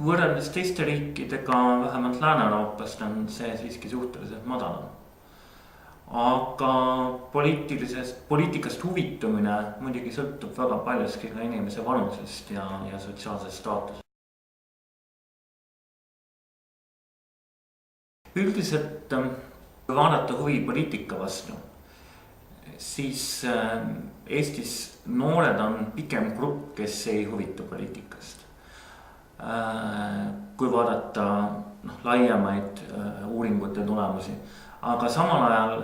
Võrreldes teiste riikidega, vähemalt Lääne-Euroopast on see siiski suhteliselt madalam. Aga poliitikast huvitumine muidugi sõltub väga paljuski ka inimese vanusest ja sotsiaalsest staatusest. Üldiselt kui vaadata huvi poliitika vastu, siis Eestis noored on pigem grupp, kes ei huvitu poliitikast. Kui vaadata laiemaid uuringute tulemusi, aga samal ajal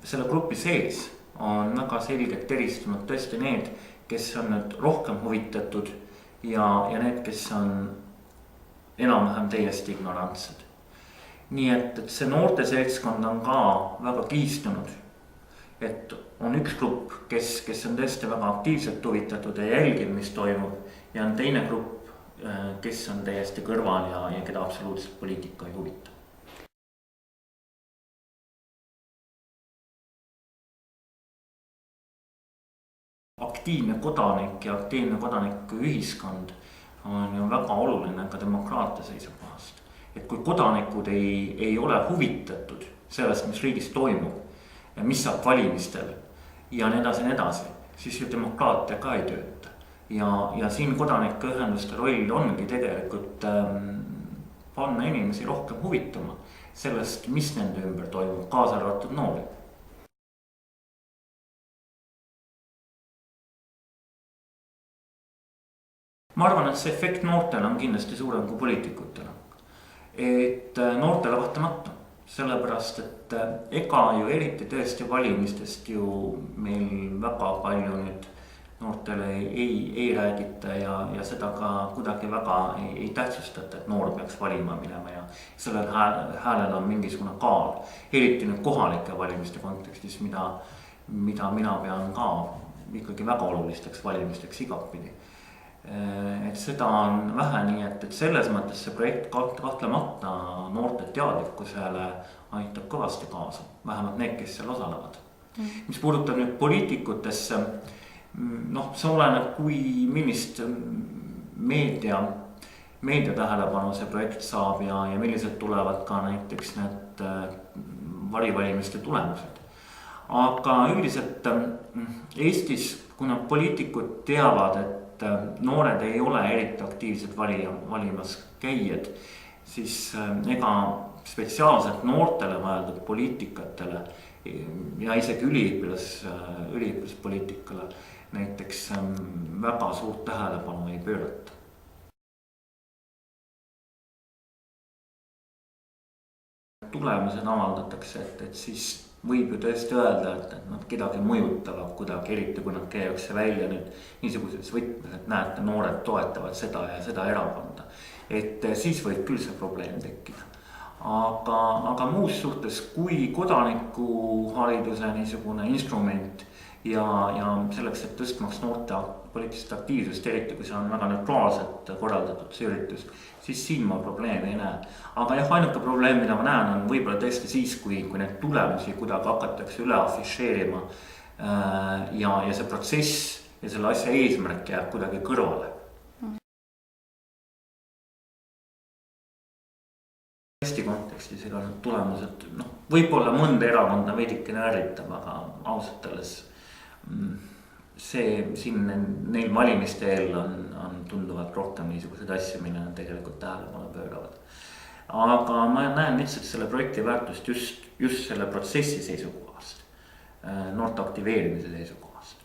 selle grupi sees on väga selgelt eristunud tõesti need, kes on nüüd rohkem huvitatud ja need, kes on enam-vähem täiesti ignorantsed. Nii et see noorte seltskond on ka väga kiistunud, et on üks grupp, kes on tõesti väga aktiivselt huvitatud ja jälgib, mis toimub, ja on teine grupp, kes on täiesti kõrval ja keda absoluutselt poliitika ei huvita. Aktiivne kodanik ja aktiivne kodanikuühiskond on ju väga oluline ka demokraatia seisukohast. Et kui kodanikud ei ole huvitatud sellest, mis riigis toimub ja mis saab valimistel ja nii edasi, siis ju demokraatia ka ei tööta. Ja siin kodanikuühenduste roll ongi tegelikult panna inimesi rohkem huvituma sellest, mis nende ümber toimub, kaasa arvatud noori. Ma arvan, et see efekt noortele on kindlasti suurem kui poliitikutele. Et noortele kahtlemata, sellepärast et ega ju eriti tõesti valimistest ju meil väga palju nüüd noortele ei räägita ja seda ka kuidagi väga ei tähtsustata, et noor peaks valima minema ja sellel häälel on mingisugune kaal. Eriti nüüd kohalike valimiste kontekstis, mida mina pean ka ikkagi väga olulisteks valimisteks igapidi. Et seda on vähe, nii et selles mõttes see projekt kahtlemata noorte teadlikkusele aitab kõvasti kaasa, vähemalt need, kes seal osalevad. Mis puudutab nüüd poliitikutesse, see oleneb, kui millist meedia tähelepanu see projekt saab ja millised tulevad ka näiteks need valimiste tulemused. Aga üldiselt Eestis, kuna poliitikud teavad, et noored ei ole eriti aktiivsed valimas käijad, siis ega spetsiaalselt noortele mõeldud poliitikatele ja isegi üliõpilaspoliitikale näiteks väga suurt tähelepanu ei pöörata. Tulemused avaldatakse, et siis võib ju tõesti öelda, et nad kedagi mõjutavad kuidagi, eriti kui nad käiakse välja nüüd niisuguses võtmes, et näete, noored toetavad seda ja seda erakonda. Et siis võib küll see probleem tekkida. Aga muus suhtes, kui kodanikuhariduse niisugune instrument ja selleks, et tõstmaks noorte poliitilist aktiivsust, eriti kui see on väga neutraalselt korraldatud see üritus, siis siin ma probleemi ei näe. Aga jah, ainuke probleem, mida ma näen, on võib-olla tõesti siis, kui need tulemusi kuidagi hakatakse üle afišeerima ja see protsess ja selle asja eesmärk jääb kuidagi kõrvale. Eesti kontekstis ega need tulemused, võib-olla mõnda erakonda veidikene ärritab, aga ausalt öeldes see siin neil valimiste eel on tunduvalt rohkem niisuguseid asju, mille nad tegelikult tähelepanu pööravad. Aga ma näen lihtsalt selle projekti väärtust just selle protsessi seisukohast, noorte aktiveerimise seisukohast.